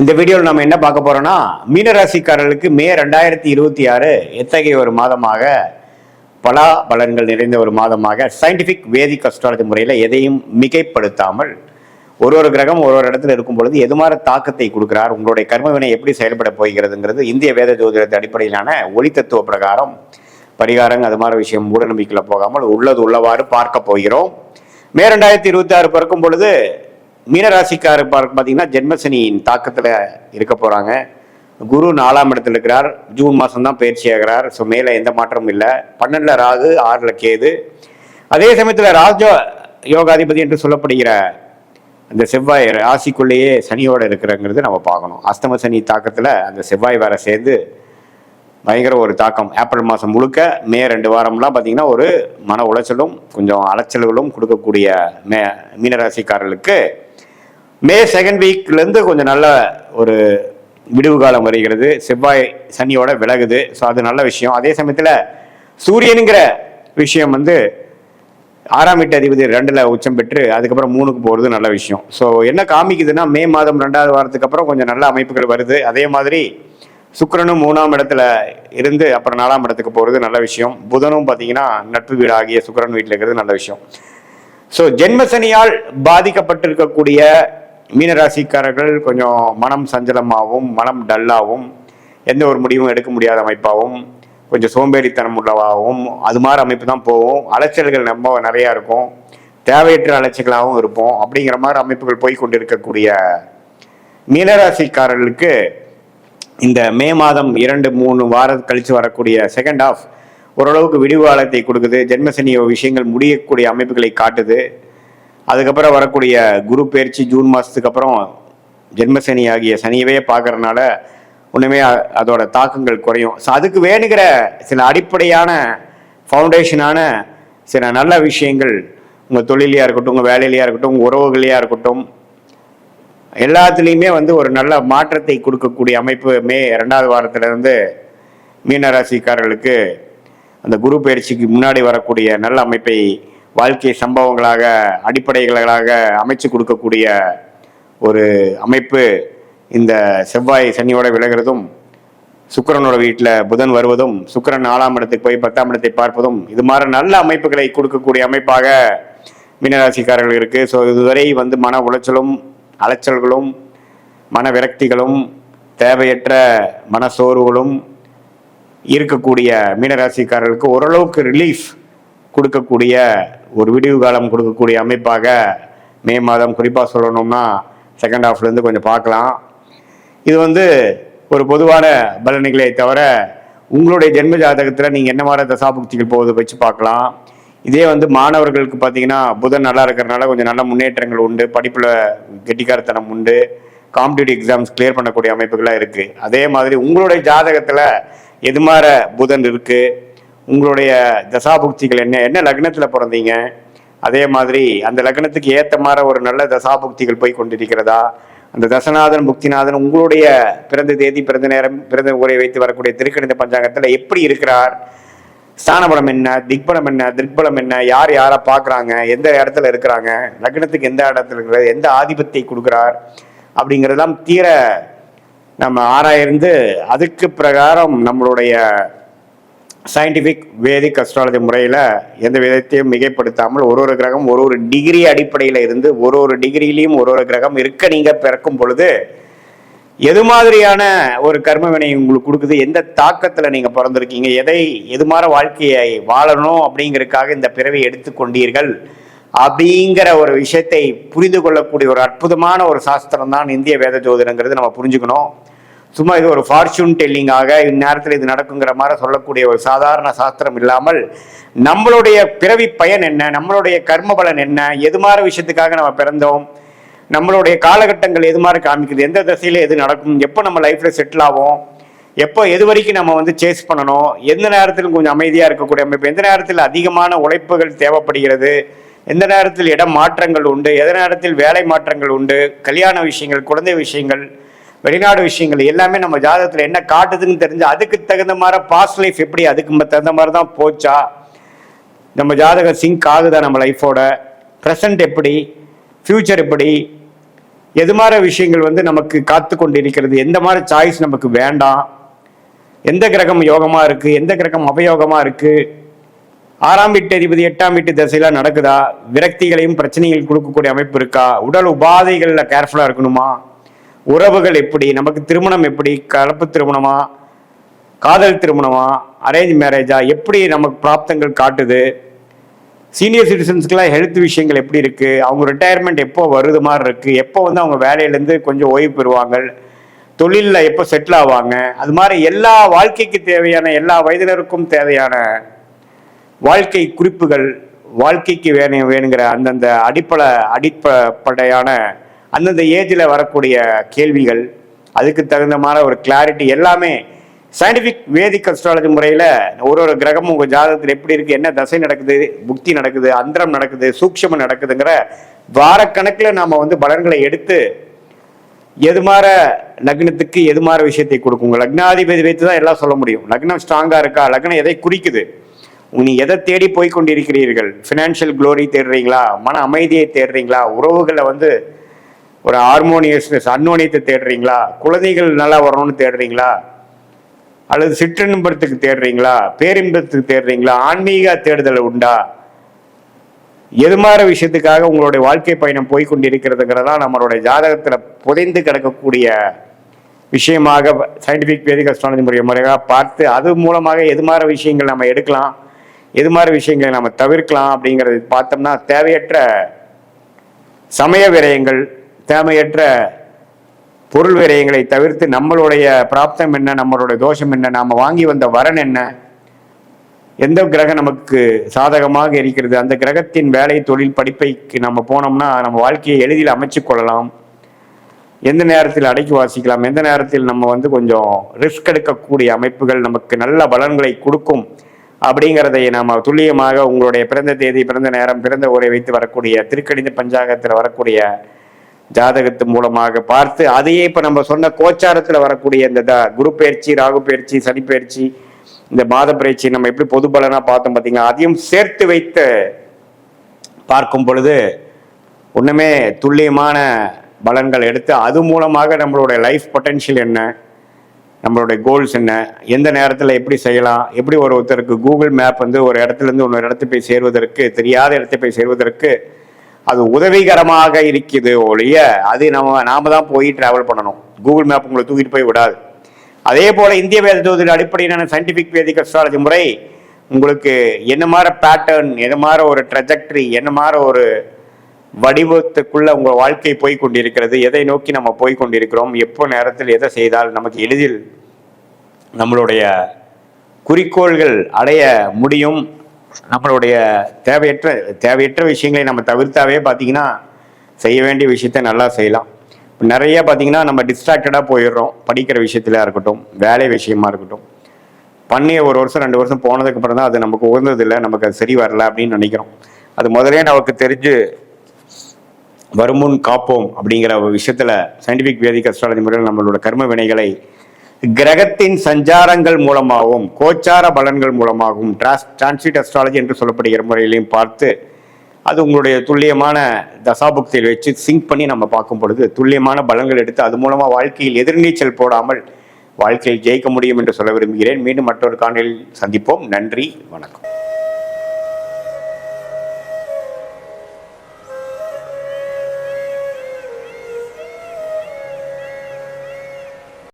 இந்த வீடியோவில் நம்ம என்ன பார்க்க போறோம்னா, மீனராசிக்காரர்களுக்கு மே 2026 எத்தகைய ஒரு மாதமாக, பலா பலன்கள் நிறைந்த ஒரு மாதமாக, சயின்டிபிக் வேதிக் அஸ்ட்ராலஜி முறையில் எதையும் மிகைப்படுத்தாமல் ஒரு கிரகம் ஒரு இடத்துல இருக்கும் பொழுது எது மாதிரி தாக்கத்தை கொடுக்கிறார், உங்களுடைய கர்மவினை எப்படி செயல்பட போகிறதுங்கிறது இந்திய வேத ஜோதிடத்தை அடிப்படையிலான ஒளி தத்துவ பிரகாரம் பரிகாரம் அது மாதிரி விஷயம் மூட நம்பிக்கையில் போகாமல் உள்ளது உள்ளவாறு பார்க்க போகிறோம். மே 2026 பிறக்கும் பொழுது மீனராசிக்கார பார்த்தீங்கன்னா ஜென்மசனியின் தாக்கத்தில் இருக்க போகிறாங்க. குரு 4ஆம் இடத்துல இருக்கிறார். ஜூன் மாதம் தான் பயிற்சி ஆகிறார். ஸோ மேலே எந்த மாற்றமும் இல்லை. 12 ராகு, 6 கேது. அதே சமயத்தில் ராஜ யோகாதிபதி என்று சொல்லப்படுகிற அந்த செவ்வாய் ராசிக்குள்ளேயே சனியோடு இருக்கிறங்கிறது நம்ம பார்க்கணும். அஸ்தம சனி தாக்கத்தில் அந்த செவ்வாய் வேற சேர்ந்து பயங்கர ஒரு தாக்கம். ஏப்ரல் மாதம் முழுக்க மே 2 வாரம்லாம் பார்த்தீங்கன்னா ஒரு மன உளைச்சலும் கொஞ்சம் அலைச்சல்களும் கொடுக்கக்கூடிய மீனராசிக்காரர்களுக்கு மே 2nd வீக்லேருந்து கொஞ்சம் நல்ல ஒரு விடுவு காலம் வருகிறது. செவ்வாய் சனியோட விலகுது. ஸோ அது நல்ல விஷயம். அதே சமயத்தில் சூரியனுங்கிற விஷயம் 6ஆம் வீட்டு அதிபதி 2ல் உச்சம் பெற்று அதுக்கப்புறம் 3க்கு போகிறது நல்ல விஷயம். ஸோ என்ன காமிக்குதுன்னா, மே மாதம் 2வது வாரத்துக்கு அப்புறம் கொஞ்சம் நல்ல அமைப்புகள் வருது. அதே மாதிரி சுக்கிரனும் 3ஆம் இடத்துல இருந்து அப்புறம் 4ஆம் இடத்துக்கு போகிறது நல்ல விஷயம். புதனும் பார்த்தீங்கன்னா நட்பு வீடு ஆகிய சுக்கிரன் வீட்டில் இருக்கிறது நல்ல விஷயம். ஸோ ஜென்மசனியால் பாதிக்கப்பட்டிருக்கக்கூடிய மீனராசிக்காரர்கள் கொஞ்சம் மனம் சஞ்சலமாகவும் மனம் டல்லாகவும் எந்த ஒரு முடிவும் எடுக்க முடியாத அமைப்பாகவும் கொஞ்சம் சோம்பேறித்தனம் உள்ளவாகவும் அது மாதிரி அமைப்பு தான் போகும். அலைச்சல்கள் ரொம்ப நிறையா இருக்கும். தேவையற்ற அலைச்சல்களாகவும் இருப்போம். அப்படிங்கிற மாதிரி அமைப்புகள் போய் கொண்டு இருக்கக்கூடிய மீனராசிக்காரர்களுக்கு இந்த மே மாதம் 2-3 வாரம் கழித்து வரக்கூடிய செகண்ட் ஹாஃப் ஓரளவுக்கு விடிவு காலத்தை கொடுக்குது. ஜென்மசனி விஷயங்கள் முடியக்கூடிய அமைப்புகளை காட்டுது. அதுக்கப்புறம் வரக்கூடிய குரு பயிற்சி ஜூன் மாதத்துக்கு அப்புறம் ஜென்மசனி ஆகிய சனியவே பார்க்கறதுனால ஒன்றுமே அதோட தாக்கங்கள் குறையும். ஸோ அதுக்கு வேணுங்கிற சில அடிப்படையான ஃபவுண்டேஷனான சில நல்ல விஷயங்கள் உங்கள் தொழிலையாக இருக்கட்டும், உங்கள் வேலையிலையாக இருக்கட்டும், உங்கள் உறவுகளையாக இருக்கட்டும், எல்லாத்துலேயுமே ஒரு நல்ல மாற்றத்தை கொடுக்கக்கூடிய அமைப்பு மே 2வது வாரத்திலிருந்து மீனராசிக்காரர்களுக்கு அந்த குரு பயிற்சிக்கு முன்னாடி வரக்கூடிய நல்ல அமைப்பை வாழ்க்கை சம்பவங்களாக அடிப்படைகளாக அமைச்சு கொடுக்கக்கூடிய ஒரு அமைப்பு. இந்த செவ்வாய் சனியோட விலகிறதும், சுக்கிரனோட வீட்டில் புதன் வருவதும், சுக்கிரன் 4ஆம் இடத்துக்கு போய் 10ஆம் இடத்தை பார்ப்பதும் இது மாதிரி நல்ல அமைப்புகளை கொடுக்கக்கூடிய அமைப்பாக மீனராசிக்காரர்கள் இருக்கு. ஸோ இதுவரை மன உளைச்சலும் அலைச்சல்களும் மன விரக்திகளும் தேவையற்ற மனசோர்வுகளும் இருக்கக்கூடிய மீனராசிக்காரர்களுக்கு ஓரளவுக்கு ரிலீஃப் கொடுக்கக்கூடிய ஒரு விடிவு காலம் கொடுக்கக்கூடிய அமைப்பாக மே மாதம் குறிப்பாக சொல்லணும்னா செகண்ட் ஹாஃப்லேருந்து கொஞ்சம் பார்க்கலாம். இது ஒரு பொதுவான பலன்களை தவிர உங்களுடைய ஜென்ம ஜாதகத்தில் நீங்கள் என்ன மாதிரி தசாபுக்திகள் போகுது வச்சு பார்க்கலாம். இதே மாணவர்களுக்கு பார்த்தீங்கன்னா புதன் நல்லா இருக்கிறதுனால கொஞ்சம் நல்ல முன்னேற்றங்கள் உண்டு. படிப்பில் கெட்டிக்காரத்தனம் உண்டு. காம்படிட்டிவ் எக்ஸாம்ஸ் கிளியர் பண்ணக்கூடிய அமைப்புகளாக இருக்குது. அதே மாதிரி உங்களுடைய ஜாதகத்தில் எது மாதிரி புதன் இருக்குது, உங்களுடைய தசாபுக்திகள் என்ன லக்னத்தில் பிறந்தீங்க, அதே மாதிரி அந்த லக்னத்துக்கு ஏற்ற மாதிரி ஒரு நல்ல தசாபுக்திகள் போய் கொண்டிருக்கிறதா, அந்த தசநாதன் புக்திநாதன் உங்களுடைய பிறந்த தேதி பிறந்த நேரம் பிறந்த ஊரை வைத்து வரக்கூடிய திருக்கணித பஞ்சாங்கத்தில் எப்படி இருக்கிறார், ஸ்தானபலம் என்ன, திக்பலம் என்ன, திருப்பலம் என்ன, யார் யாரை பார்க்குறாங்க, எந்த இடத்துல இருக்கிறாங்க, லக்னத்துக்கு எந்த இடத்துல இருக்கிறது, எந்த ஆதிபத்தை கொடுக்குறார் அப்படிங்கிறதெல்லாம் தீர நம்ம ஆராய்ந்து அதுக்கு பிரகாரம் நம்மளுடைய சயின்டிஃபிக் வேதிக் அஸ்ட்ராலஜி முறையில் எந்த விதத்தையும் மிகைப்படுத்தாமல் ஒரு கிரகம் ஒரு டிகிரி அடிப்படையில் இருந்து ஒரு டிகிரிலையும் ஒரு கிரகம் இருக்க நீங்கள் பிறக்கும் பொழுது எது மாதிரியான ஒரு கர்ம வினை உங்களுக்கு கொடுக்குது, எந்த தாக்கத்தில் நீங்கள் பிறந்திருக்கீங்க, எது மாதிரி வாழ்க்கையை வாழணும் அப்படிங்கிறதுக்காக இந்த பிறவை எடுத்துக்கொண்டீர்கள் அப்படிங்கிற ஒரு விஷயத்தை புரிந்து கொள்ளக்கூடிய ஒரு அற்புதமான ஒரு சாஸ்திரம் தான் இந்திய வேத ஜோதிடங்கிறது நம்ம புரிஞ்சுக்கணும். சும்மா இது ஒரு ஃபார்ச்சூன் டெல்லிங்காக இந்நேரத்தில் இது நடக்குங்கிற மாதிரி சொல்லக்கூடிய ஒரு சாதாரண சாஸ்திரம் இல்லாமல் நம்மளுடைய பிறவி பயன் என்ன, நம்மளுடைய கர்ம பலன் என்ன, எது மாதிரி விஷயத்துக்காக நம்ம பிறந்தோம், நம்மளுடைய காலகட்டங்கள் எது மாதிரி காமிக்குது, எந்த திசையில எது நடக்கும், எப்போ நம்ம லைஃப்ல செட்டில் ஆகும், எப்போ எது வரைக்கும் நம்ம சேஸ் பண்ணணும், எந்த நேரத்திலும் கொஞ்சம் அமைதியாக இருக்கக்கூடிய அமைப்பு, எந்த நேரத்தில் அதிகமான உழைப்புகள் தேவைப்படுகிறது, எந்த நேரத்தில் இடம் மாற்றங்கள் உண்டு, எந்த நேரத்தில் வேலை மாற்றங்கள் உண்டு, கல்யாண விஷயங்கள், குழந்தை விஷயங்கள், வெளிநாடு விஷயங்கள் எல்லாமே நம்ம ஜாதகத்தில் என்ன காட்டுதுன்னு தெரிஞ்சு அதுக்கு தகுந்த மாதிரி பாஸ்ட் லைஃப் எப்படி அதுக்கு தகுந்த மாதிரி தான் போச்சா, நம்ம ஜாதகம் சிங்க் ஆகுதா நம்ம லைஃபோட, ப்ரெசன்ட் எப்படி, ஃப்யூச்சர் எப்படி, எது மாதிரி விஷயங்கள் வந்து நமக்கு காத்து கொண்டு இருக்கிறது, எந்த மாதிரி சாய்ஸ் நமக்கு வேண்டாம், எந்த கிரகம் யோகமா இருக்கு, எந்த கிரகம் அபயோகமா இருக்கு, 6ஆம் வீட்டு அதிபதி 8ஆம் வீட்டு திசையெல்லாம் நடக்குதா, விரக்திகளையும் பிரச்சனைகள் கொடுக்கக்கூடிய அமைப்பு இருக்கா, உடல் உபாதைகள்ல கேர்ஃபுல்லா இருக்கணுமா, உறவுகள் எப்படி, நமக்கு திருமணம் எப்படி, கலப்பு திருமணமா, காதல் திருமணமா, அரேஞ்ச் மேரேஜா, எப்படி நமக்கு பிராப்தங்கள் காட்டுது, சீனியர் சிட்டிசன்ஸ்க்குலாம் ஹெல்த் விஷயங்கள் எப்படி இருக்கு, அவங்க ரிட்டையர்மெண்ட் எப்போ வருது மாதிரி இருக்கு, எப்போ வந்து அவங்க வேலையிலேருந்து கொஞ்சம் ஓய்வு பெறுவாங்க, தொழிலில் எப்போ செட்டில் ஆவாங்க, அது மாதிரி எல்லா வாழ்க்கைக்கு தேவையான எல்லா வயதினருக்கும் தேவையான வாழ்க்கை குறிப்புகள், வாழ்க்கைக்கு வேணுங்கிற அந்தந்த அடிப்படையான அந்தந்த ஏஜில் வரக்கூடிய கேள்விகள், அதுக்கு தகுந்த மாதிரி ஒரு கிளாரிட்டி எல்லாமே சயின்டிஃபிக் வேதிக் அஸ்ட்ராலஜி முறையில் ஒரு கிரகமும் உங்கள் ஜாதகத்தில் எப்படி இருக்குது, என்ன தசை நடக்குது, புக்தி நடக்குது, அந்தரம் நடக்குது, சூக்ஷமம் நடக்குதுங்கிற வாரக்கணக்கில் நாம் வந்து பலன்களை எடுத்து எது மாதிரி லக்னத்துக்கு எது மாதிரி விஷயத்தை கொடுக்குங்க. லக்னாதிபதி வைத்து தான் எல்லாம் சொல்ல முடியும். லக்னம் ஸ்ட்ராங்காக இருக்கா, லக்னம் எதை குறிக்குது, நீ எதை தேடி போய் கொண்டிருக்கிறீர்கள், ஃபினான்ஷியல் க்ளோரி தேடுறீங்களா, மன அமைதியை தேடுறீங்களா, உறவுகளை வந்து ஒரு ஹார்மோனியஸ்னஸ் அன்னோனியத்தை தேடுறீங்களா, குழந்தைகள் நல்லா வரணும்னு தேடுறீங்களா, அல்லது சிற்றின்பத்துக்கு தேடுறீங்களா, பேரின்பத்துக்கு தேடுறீங்களா, ஆன்மீக தேடுதல் உண்டா, எது மாதிரி விஷயத்துக்காக உங்களுடைய வாழ்க்கை பயணம் போய்கொண்டிருக்கிறதுங்கிறதா நம்மளுடைய ஜாதகத்தில் புதைந்து கிடக்கக்கூடிய விஷயமாக சயின்டிஃபிக் வேதிக் அஸ்ட்ராலஜி முறையாக பார்த்து அது மூலமாக எது மாதிரி விஷயங்கள் நம்ம எடுக்கலாம், எது மாதிரி விஷயங்களை நம்ம தவிர்க்கலாம் அப்படிங்கிறது பார்த்தோம்னா தேவையற்ற சமய விரயங்கள், தேவையற்ற பொருள் விரயங்களை தவிர்த்து நம்மளுடைய பிராப்தம் என்ன, நம்மளுடைய தோஷம் என்ன, நாம் வாங்கி வந்த வரன் என்ன, எந்த கிரகம் நமக்கு சாதகமாக இருக்கிறது, அந்த கிரகத்தின் வேலை தொழில் படிப்பைக்கு நம்ம போனோம்னா நம்ம வாழ்க்கையை எளிதில் அமைச்சு கொள்ளலாம், எந்த நேரத்தில் அடக்கி வாசிக்கலாம், எந்த நேரத்தில் நம்ம வந்து கொஞ்சம் ரிஸ்க் எடுக்கக்கூடிய அமைப்புகள் நமக்கு நல்ல பலன்களை கொடுக்கும் அப்படிங்கிறதை நம்ம துல்லியமாக உங்களுடைய பிறந்த தேதி, பிறந்த நேரம், பிறந்த ஊரை வைத்து வரக்கூடிய திருக்கணித பஞ்சாங்கத்தில் வரக்கூடிய ஜாதகத்து மூலமாக பார்த்து அதையே இப்போ நம்ம சொன்ன கோச்சாரத்தில் வரக்கூடிய இந்த குரு பயிற்சி, ராகு பயிற்சி, சனி பயிற்சி, இந்த மாத பயிற்சி நம்ம எப்படி பொது பலனா பார்த்தோம் பார்த்தீங்கன்னா, அதையும் சேர்த்து வைத்து பார்க்கும் பொழுது ஒன்றுமே துல்லியமான பலன்கள் எடுத்து அது மூலமாக நம்மளுடைய லைஃப் பொட்டென்ஷியல் என்ன, நம்மளுடைய கோல்ஸ் என்ன, எந்த நேரத்தில் எப்படி செய்யலாம், எப்படி ஒருத்தருக்கு கூகுள் மேப் வந்து ஒரு இடத்துலேருந்து இன்னொரு இடத்துக்கு போய் சேர்வதற்கு, தெரியாத இடத்துக்கு போய் சேர்வதற்கு அது உதவிகரமாக இருக்குது ஒழிய அது நாம தான் போய் டிராவல் பண்ணணும். கூகுள் மேப் உங்களை தூக்கிட்டு போய் விடாது. அதே போல இந்திய வேத ஜோதிட அடிப்படையிலான சயின்டிஃபிக் வேதிக் அஸ்ட்ராலஜி முறை உங்களுக்கு என்ன மாதிரி பேட்டர்ன், என்ன மாதிரி ஒரு ட்ரெஜெக்டரி, என்ன மாதிரி ஒரு வடிவத்துக்குள்ள உங்க வாழ்க்கை போய் கொண்டிருக்கிறது, எதை நோக்கி நம்ம போய் கொண்டிருக்கிறோம், எப்போ நேரத்தில் எதை செய்தால் நமக்கு எளிதில் நம்மளுடைய குறிக்கோள்கள் அடைய முடியும், நம்மளுடைய தேவையற்ற விஷயங்களை நம்ம தவிர்த்தாவே பார்த்தீங்கன்னா செய்ய வேண்டிய விஷயத்த நல்லா செய்யலாம். நிறைய பார்த்தீங்கன்னா நம்ம டிஸ்ட்ராக்டடாக போயிடுறோம். படிக்கிற விஷயத்துல இருக்கட்டும், வேலை விஷயமா இருக்கட்டும், பண்ணி ஒரு வருஷம் 2 வருஷம் போனதுக்கு அப்புறம் தான் அது நமக்கு உகந்ததில்லை, நமக்கு அது சரி வரல அப்படின்னு நினைக்கிறோம். அது முதலே நமக்கு தெரிஞ்சு வருமுன் காப்போம் அப்படிங்கிற ஒரு விஷயத்துல சயின்டிஃபிக் வேதிக் அஸ்ட்ராலஜி முறையில் நம்மளோட கர்ம வினைகளை கிரகத்தின் சஞ்சாரங்கள் மூலமாகவும் கோச்சார பலன்கள் மூலமாகவும் டிரான்சிட் அஸ்ட்ராலஜி என்று சொல்லப்படுகிற முறையிலையும் பார்த்து அது உங்களுடைய துல்லியமான தசாபுக்தியில் வச்சு சிங்க் பண்ணி நம்ம பார்க்கும் பொழுது துல்லியமான பலன்கள் எடுத்து அது மூலமாக வாழ்க்கையில் எதிர்நீச்சல் போடாமல் வாழ்க்கையில் ஜெயிக்க முடியும் என்று சொல்ல விரும்புகிறேன். மீண்டும் மற்றொரு காணொளியில் சந்திப்போம். நன்றி, வணக்கம்.